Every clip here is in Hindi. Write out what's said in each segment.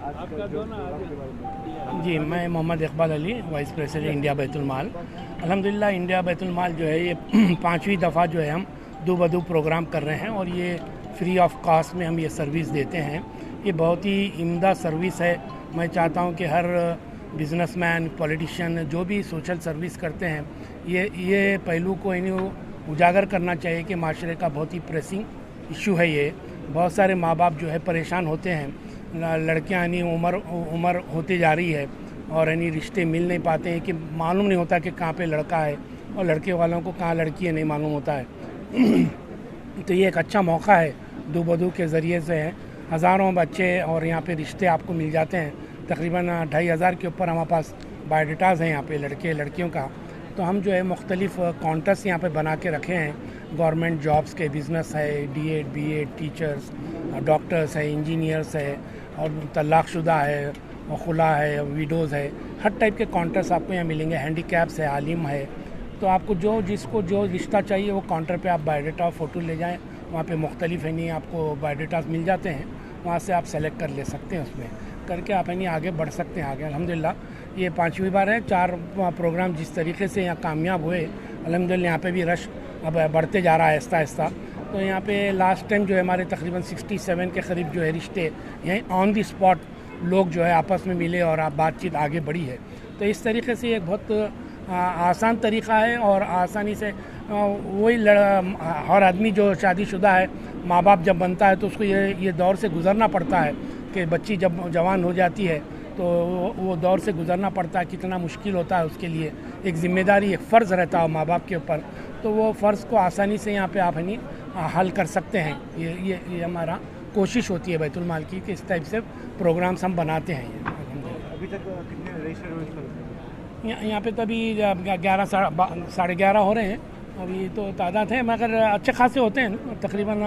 जी, मैं Mohammad Iqbal Ali, vice president India Baitul Maal. अल्हम्दुलिल्लाह इंडिया बैतुल माल जो है ये 5वीं दफ़ा जो है हम दो बदू प्रोग्राम कर रहे हैं और ये फ्री ऑफ कॉस्ट में हम ये सर्विस देते हैं। ये बहुत ही इम्दा सर्विस है। मैं चाहता हूँ कि हर बिजनेसमैन, पॉलिटिशियन जो भी सोशल सर्विस करते हैं ये पहलू को इन्हें उजागर करना चाहिए कि माशरे का बहुत ही प्रेसिंग इशू है ये। बहुत सारे माँ बाप जो है परेशान होते हैं, लड़कियां यानी उम्र होती जा रही है और यानी रिश्ते मिल नहीं पाते हैं कि मालूम नहीं होता कि कहाँ पे लड़का है और लड़के वालों को कहाँ लड़की है नहीं मालूम होता है। तो ये एक अच्छा मौका है, दो बदू के ज़रिए से है हज़ारों बच्चे और यहाँ पे रिश्ते आपको मिल जाते हैं। तकरीबन 2500 के ऊपर हमारे पास बायोडाटाज़ हैं यहाँ पे लड़के लड़कियों का। तो हम जो है मुख्तलिफ़ कॉन्टेस्ट यहाँ पे बना के रखे हैं। गवर्नमेंट जॉब्स के, बिज़नेस है, D.Ed, B.Ed, टीचर्स, डॉक्टर्स है, इंजीनियर्स है और तलाक़शुदा है और खुला है, विडोज़ है। हर टाइप के कॉन्टेस्ट आपको यहाँ मिलेंगे। हैंडीकैप्स है, आलिम है। तो आपको जिसको जो रिश्ता चाहिए वो काउंटर पे आप बायोडाटा फ़ोटो ले जाएं, वहाँ पे मुख्तलिफ है नहीं आपको बायोडाटास मिल जाते हैं, वहाँ से आप सेलेक्ट कर ले सकते हैं। उसमें करके आप नहीं आगे बढ़ सकते हैं। आगे अल्हम्दुलिल्लाह ये 5वीं बार है। 4 प्रोग्राम जिस तरीके से यहाँ कामयाब हुए, अल्हम्दुलिल्लाह यहाँ पे भी रश अब बढ़ते जा रहा है आहिस्ता आहिस्ता। तो यहाँ पे लास्ट टाइम जो है हमारे तकरीबन 67 के करीब जो है रिश्ते यहीं ऑन दी स्पॉट लोग जो है आपस में मिले और आप बातचीत आगे बढ़ी है। तो इस तरीके से एक बहुत आसान तरीक़ा है और आसानी से वही हर आदमी जो शादीशुदा है, माँ बाप जब बनता है तो उसको ये दौर से गुज़रना पड़ता है कि बच्ची जब जवान हो जाती है तो वो दौर से गुज़रना पड़ता है। कितना मुश्किल होता है उसके लिए, एक ज़िम्मेदारी, एक फ़र्ज़ रहता है माँ बाप के ऊपर। तो वो फ़र्ज़ को आसानी से यहाँ पे आप नहीं हल कर सकते हैं। ये हमारा कोशिश होती है बैतुल माल की कि इस टाइप से प्रोग्राम्स हम बनाते हैं। अभी तक कितने रजिस्टर यहाँ पे तो अभी 11 साढ़े 11 हो रहे हैं। अभी तो तादाद है मगर अच्छे खासे होते हैं, तकरीबन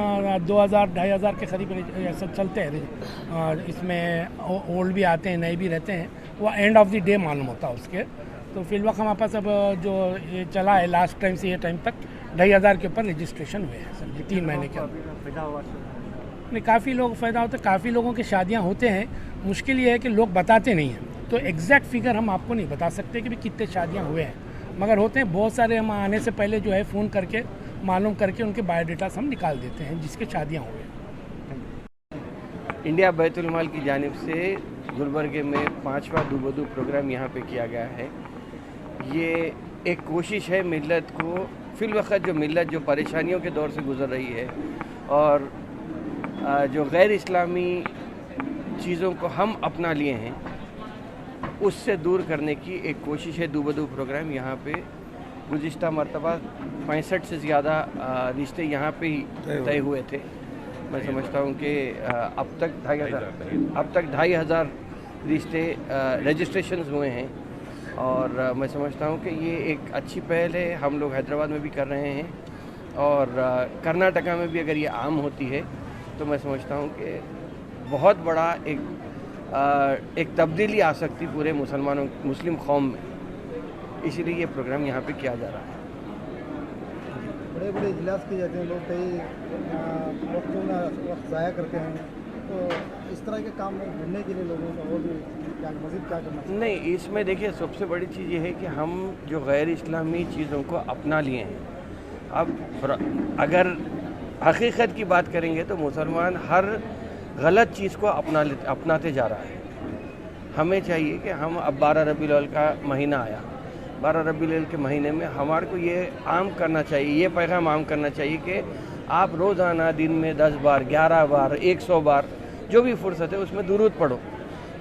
2000-2500 के करीब सब चलते हैं। इसमें ओल्ड भी आते हैं, नए भी रहते हैं। वो एंड ऑफ द डे मालूम होता है उसके। तो फिल वक्त हमारे पास अब जो ये चला है लास्ट टाइम से ये टाइम तक 2500 के ऊपर रजिस्ट्रेशन हुए हैं सर 3 महीने के अंदर। नहीं, काफ़ी लोग फ़ायदा होता है, काफ़ी लोगों की शादियाँ होते हैं। मुश्किल ये है कि लोग बताते नहीं हैं, तो एग्जैक्ट फिगर हम आपको नहीं बता सकते कि भी कितने शादियाँ हुए हैं, मगर होते हैं बहुत सारे। हम आने से पहले जो है फ़ोन करके मालूम करके उनके बायोडाटास हम निकाल देते हैं जिसके शादियाँ हुए हैं। इंडिया बैतुल माल की जानिब से गुलबर्गे में 5वां दो बदू प्रोग्राम यहाँ पे किया गया है। ये एक कोशिश है मिल्लत को, फिल वक्त जो मिल्लत जो परेशानियों के दौर से गुज़र रही है और जो गैर इस्लामी चीज़ों को हम अपना लिए हैं उससे दूर करने की एक कोशिश है। दो बदू प्रोग्राम यहाँ पे गुज़िश्ता मरतबा 65 से ज़्यादा रिश्ते यहाँ पे ही तय हुए थे। मैं समझता हूँ कि अब तक 2500 रिश्ते रजिस्ट्रेशन हुए हैं और मैं समझता हूँ कि ये एक अच्छी पहल है। हम लोग हैदराबाद में भी कर रहे हैं और कर्नाटका में भी अगर ये आम होती है तो मैं समझता हूँ कि बहुत बड़ा एक तब्दीली आ सकती पूरे मुस्लिम कौम में। इसीलिए ये प्रोग्राम यहाँ पे किया जा रहा है। बड़े बड़े इजलास किए जाते हैं, लोग कई वक्त ज़ाया करते हैं, तो इस तरह के काम में ढूंढने के लिए लोगों को और भी मज़ीद क्या करना चाहिए? नहीं, इसमें देखिए सबसे बड़ी चीज़ ये है कि हम जो गैर इस्लामी चीज़ों को अपना लिए हैं। अब अगर हकीकत की बात करेंगे तो मुसलमान हर गलत चीज़ को अपनाते जा रहा है। हमें चाहिए कि हम अब 12 रबीउल अव्वल का महीना आया, 12 रबीउल अव्वल के महीने में हमारे को ये आम करना चाहिए, ये पैगाम आम करना चाहिए कि आप रोज़ाना दिन में 10 बार, 11 बार, 100 बार जो भी फुर्सत है उसमें दुरूद पढ़ो।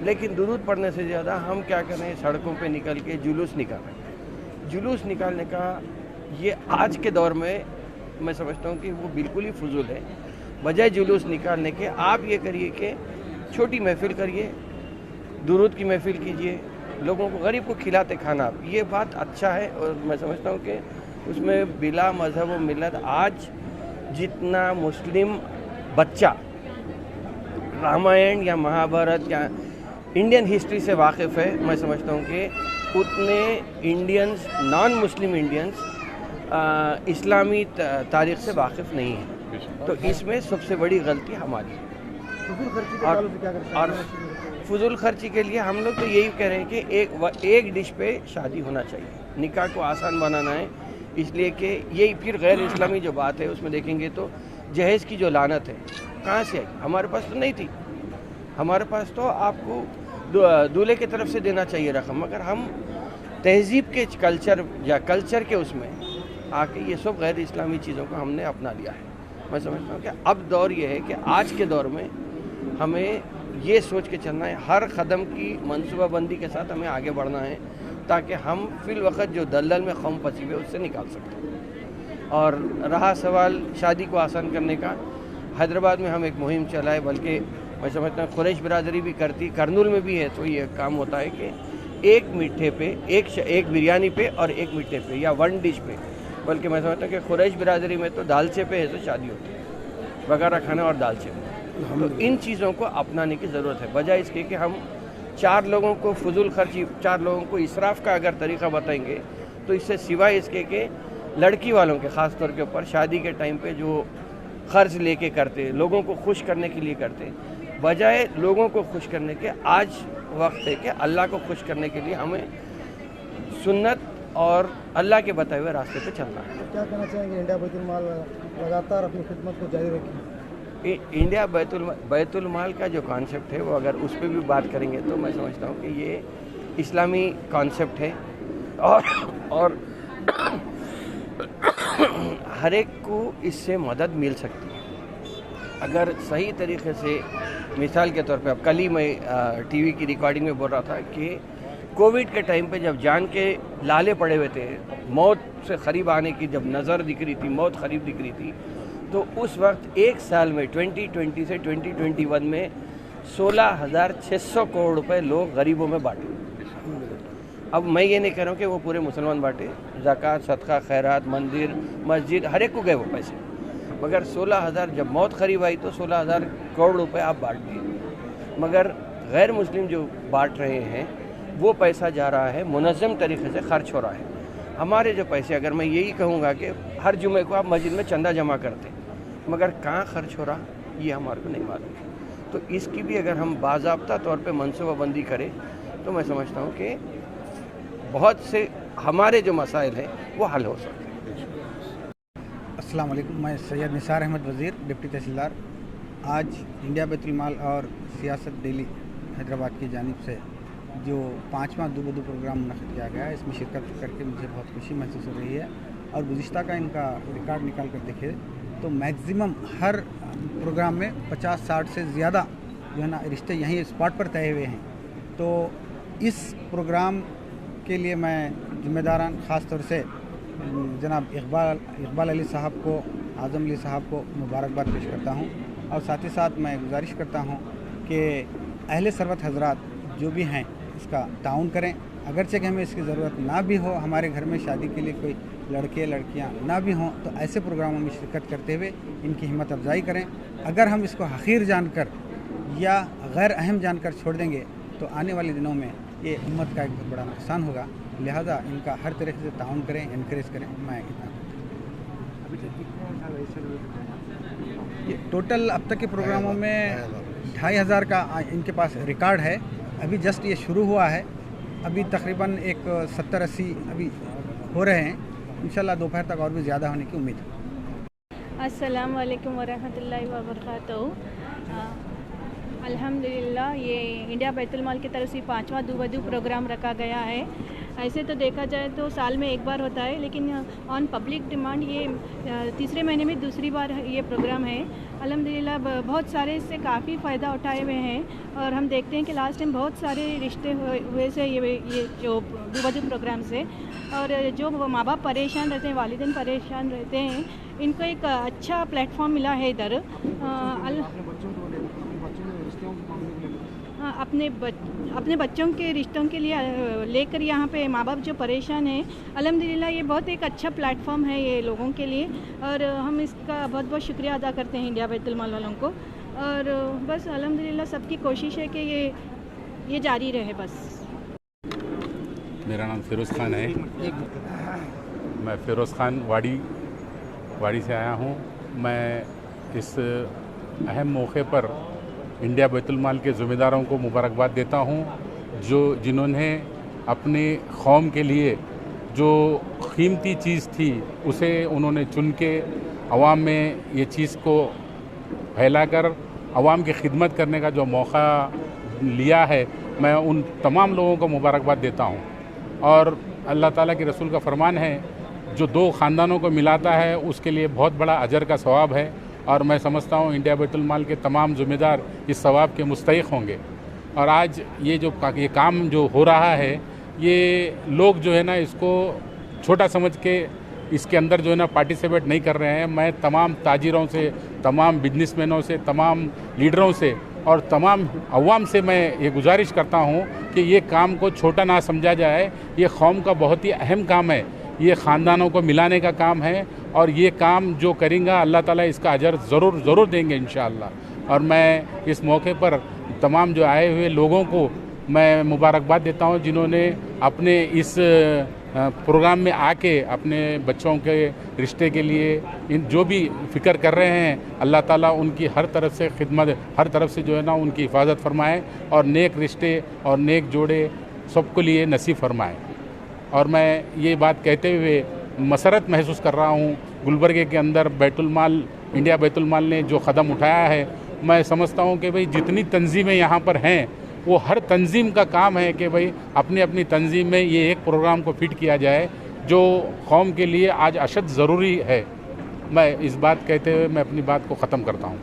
लेकिन दुरूद पढ़ने से ज़्यादा हम क्या कर रहे हैं, सड़कों पे निकल के जुलूस निकाल रहे हैं। जुलूस निकालने का ये आज के दौर में मैं समझता हूँ कि वो बिल्कुल ही फजूल है। बजाय जुलूस निकालने के आप ये करिए कि छोटी महफिल करिए, दुरूद की महफिल कीजिए, लोगों को, गरीब को खिलाते खाना, ये बात अच्छा है। और मैं समझता हूँ कि उसमें बिला मज़हब व मिल्लत आज जितना मुस्लिम बच्चा रामायण या महाभारत या इंडियन हिस्ट्री से वाकिफ़ है, मैं समझता हूँ कि उतने इंडियंस, नॉन मुस्लिम इंडियंस इस्लामी तारीख़ से वाकिफ़ नहीं है। तो इसमें सबसे बड़ी गलती हमारी है। और फजूल खर्ची के लिए हम लोग तो यही कह रहे हैं कि एक डिश पे शादी होना चाहिए, निकाह को आसान बनाना है। इसलिए कि यही फिर गैर इस्लामी जो बात है उसमें देखेंगे तो जहेज़ की जो लानत है कहाँ से आई? हमारे पास तो नहीं थी, हमारे पास तो आपको दूल्हे की तरफ से देना चाहिए रकम, मगर हम तहजीब के कल्चर के उसमें आके ये सब गैर इस्लामी चीज़ों को हमने अपना लिया है। मैं समझता हूँ कि अब दौर ये है कि आज के दौर में हमें ये सोच के चलना है, हर कदम की मनसूबाबंदी के साथ हमें आगे बढ़ना है ताकि हम फिल वक्त जो दलदल में खम फंसी हुए उससे निकाल सकते। और रहा सवाल शादी को आसान करने का, हैदराबाद में हम एक मुहिम चलाए, बल्कि मैं समझता हूँ कुरैश बिरादरी भी करती, करनूल में भी है, तो ये काम होता है कि एक मीठे पे एक बिरयानी पे और एक मीठे पे या वन डिश पे, बल्कि मैं समझता हूँ कि कुरैश बिरादरी में तो दालचे पे है तो शादी होती है, बगारा खाना और दालचे पे। तो इन चीज़ों को अपनाने की ज़रूरत है, बजाय इसके कि हम 4 लोगों को फजूल खर्ची, 4 लोगों को इसराफ का अगर तरीक़ा बताएंगे तो इससे सिवाय इसके कि लड़की वालों के ख़ास तौर के ऊपर शादी के टाइम पे जो ख़र्च लेके करते, लोगों को खुश करने के लिए करते, बजाय लोगों को खुश करने के आज वक्त है कि अल्लाह को खुश करने के लिए हमें सुन्नत और अल्लाह के बताए हुए रास्ते पे चलना है। क्या कहना चाहेंगे? इंडिया बैतुल माल लगातार अपनी खिदमत को जारी रखें। इंडिया बैतुल माल का जो कॉन्सेप्ट है वो अगर उस पर भी बात करेंगे तो मैं समझता हूँ कि ये इस्लामी कॉन्सेप्ट है और हर एक को इससे मदद मिल सकती है अगर सही तरीके से। मिसाल के तौर पे अब कल ही मैं टीवी की रिकॉर्डिंग में बोल रहा था कि कोविड के टाइम पे जब जान के लाले पड़े हुए थे, मौत से करीब आने की जब नज़र दिख रही थी, मौत करीब दिख रही थी, तो उस वक्त एक साल में 2020 से 2021 में 16,600 करोड़ रुपए लोग गरीबों में बांटे। अब मैं ये नहीं कह रहा हूँ कि वो पूरे मुसलमान बांटे, ज़कात, सदका, खैरात, मंदिर, मस्जिद, हर एक को गए वो पैसे, मगर 16,000 जब मौत करीब आई तो 16,000 करोड़ रुपए आप बांट दिए। मगर गैर मुस्लिम जो बांट रहे हैं वो पैसा जा रहा है, मुनज़्ज़म तरीके से खर्च हो रहा है। हमारे जो पैसे, अगर मैं यही कहूँगा कि हर जुमे को आप मस्जिद में चंदा जमा करते, मगर कहाँ खर्च हो रहा ये हमारे को नहीं मालूम। तो इसकी भी अगर हम बाज़ाब्ता तौर पे मनसूबाबंदी करें तो मैं समझता हूँ कि बहुत से हमारे जो मसाइल हैं वो हल हो सकते हैं। अस्सलाम वालेकुम, मैं सैयद निसार अहमद वज़ीर, डिप्टी तहसीलदार। आज इंडिया बैतुल माल और सियासत डेली हैदराबाद की जानिब से जो 5वां दो बदू प्रोग्राम मुनक़िद किया गया है, इसमें शिरकत करके मुझे बहुत खुशी महसूस हो रही है। और गुज़िश्ता का इनका रिकॉर्ड निकाल कर देखे तो मैक्सिमम हर प्रोग्राम में 50-60 से ज़्यादा जो है ना रिश्ते यहीं स्पॉट पर तय हुए हैं। तो इस प्रोग्राम के लिए मैं ज़िम्मेदारान ख़ास तौर से जनाब इकबाल अली साहब को, आज़म अली साहब को मुबारकबाद पेश करता हूँ। और साथ ही साथ मैं गुजारिश करता हूँ कि अहले सरवत हज़रात जो भी हैं इसका ताउन करें। अगरचे कि हमें इसकी ज़रूरत ना भी हो, हमारे घर में शादी के लिए कोई लड़के लड़कियां ना भी हों, तो ऐसे प्रोग्रामों में शिरकत करते हुए इनकी हिम्मत अफजाई करें। अगर हम इसको हक़ीर जानकर या गैर अहम जानकर छोड़ देंगे तो आने वाले दिनों में ये उम्मत का एक बहुत बड़ा नुकसान होगा। लिहाजा इनका हर तरीके से ताउन करें, इनकरेज करें। मैं इतना ये टोटल अब तक के प्रोग्रामों में 2,500 का इनके पास रिकॉर्ड है। अभी जस्ट ये शुरू हुआ है, अभी तकरीबन एक 70-80 अभी हो रहे हैं। इंशाल्लाह दोपहर तक और भी ज़्यादा होने की उम्मीद है। अस्सलाम वालेकुम वरहमतुल्लाहि वबरकातुहू। अल्हम्दुलिल्लाह ये इंडिया बैतुल माल की तरफ से 5वां दो बदू प्रोग्राम रखा गया है। ऐसे तो देखा जाए तो साल में एक बार होता है, लेकिन ऑन पब्लिक डिमांड ये तीसरे महीने में दूसरी बार ये प्रोग्राम है। अल्हम्दुलिल्लाह बहुत सारे इससे काफ़ी फ़ायदा उठाए हुए हैं और हम देखते हैं कि लास्ट टाइम बहुत सारे रिश्ते हुए से ये जो दो बदू प्रोग्राम से। और जो माँ बाप परेशान रहते हैं, वालिदैन परेशान रहते हैं, इनको एक अच्छा प्लेटफॉर्म मिला है इधर। अपने बच्चों के रिश्तों के लिए लेकर यहाँ पे माँ बाप जो परेशान हैं, अल्हम्दुलिल्लाह ये बहुत एक अच्छा प्लेटफॉर्म है ये लोगों के लिए। और हम इसका बहुत बहुत शुक्रिया अदा करते हैं इंडिया बैतुल माल वालों को। और बस अल्हम्दुलिल्लाह सबकी कोशिश है कि ये जारी रहे। बस मेरा नाम फ़िरोज़ ख़ान है। मैं फ़िरोज़ ख़ान वाड़ी से आया हूँ। मैं इस अहम मौके पर इंडिया बैतुल-माल के ज़िम्मेदारों को मुबारकबाद देता हूँ, जिन्होंने अपने कौम के लिए जो कीमती चीज़ थी उसे उन्होंने चुन के अवाम में ये चीज़ को फैलाकर अवाम की खिदमत करने का जो मौका लिया है, मैं उन तमाम लोगों को मुबारकबाद देता हूँ। और अल्लाह ताला के रसूल का फरमान है, जो दो ख़ानदानों को मिलाता है उसके लिए बहुत बड़ा अजर का सवाब है, और मैं समझता हूँ इंडिया बैतुल-माल के तमाम ज़िम्मेदार इस सवाब के मुस्तहिक़ होंगे। और आज ये काम जो हो रहा है, ये लोग जो है ना इसको छोटा समझ के इसके अंदर जो है ना पार्टिसिपेट नहीं कर रहे हैं। मैं तमाम ताजिरों से, तमाम बिजनेसमैनों से, तमाम लीडरों से और तमाम अवाम से मैं ये गुजारिश करता हूँ कि ये काम को छोटा ना समझा जाए। ये कौम का बहुत ही अहम काम है, ये ख़ानदानों को मिलाने का काम है, और ये काम जो करेंगे अल्लाह ताला इसका अजर ज़रूर देंगे इंशाअल्लाह। और मैं इस मौके पर तमाम जो आए हुए लोगों को मैं मुबारकबाद देता हूँ, जिन्होंने अपने इस प्रोग्राम में आके अपने बच्चों के रिश्ते के लिए इन जो भी फ़िक्र कर रहे हैं, अल्लाह ताला उनकी हर तरफ से खिदमत, हर तरफ से जो है ना उनकी हिफाजत फरमाए, और नेक रिश्ते और नेक जोड़े सबको लिए नसीब फरमाए। और मैं ये बात कहते हुए मसरत महसूस कर रहा हूँ, गुलबर्गे के अंदर बैतुल-माल, इंडिया बैतुल-माल ने जो कदम उठाया है, मैं समझता हूँ कि भाई जितनी तंजीमें यहाँ पर हैं, वो हर तंजीम का काम है कि भाई अपनी अपनी तंजीम में ये एक प्रोग्राम को फिट किया जाए जो कौम के लिए आज अशद ज़रूरी है। मैं इस बात कहते हुए मैं अपनी बात को ख़त्म करता हूँ।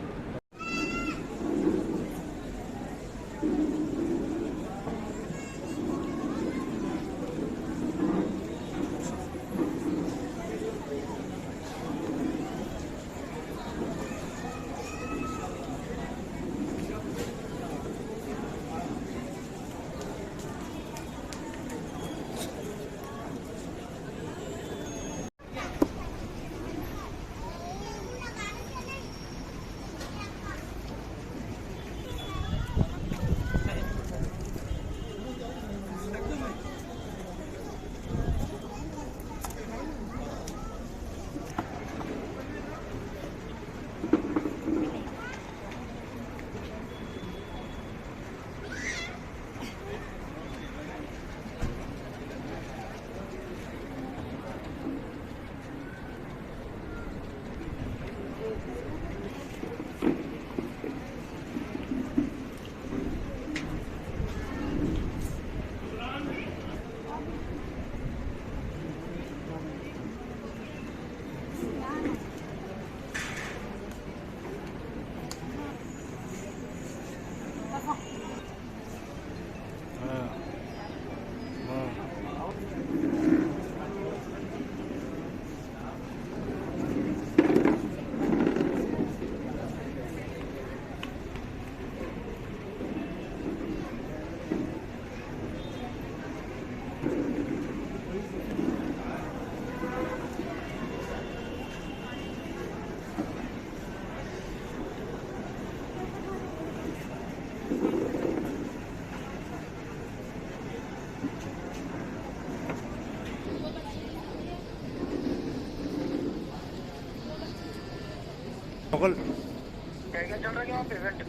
मुगल क्या चल रहा है वहाँ पे इवेंट?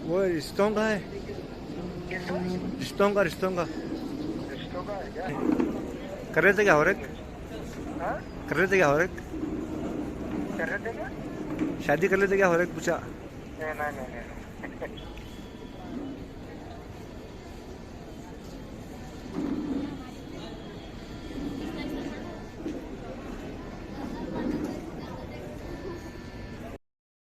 वो रिश्तों का है, रिश्तों का रिश्तों का है क्या? कर रहे थे क्या हो रहे? हाँ? कर रहे थे क्या हो रहे? कर रहे थे क्या? शादी कर लेते क्या हो रहे पूछा? नहीं।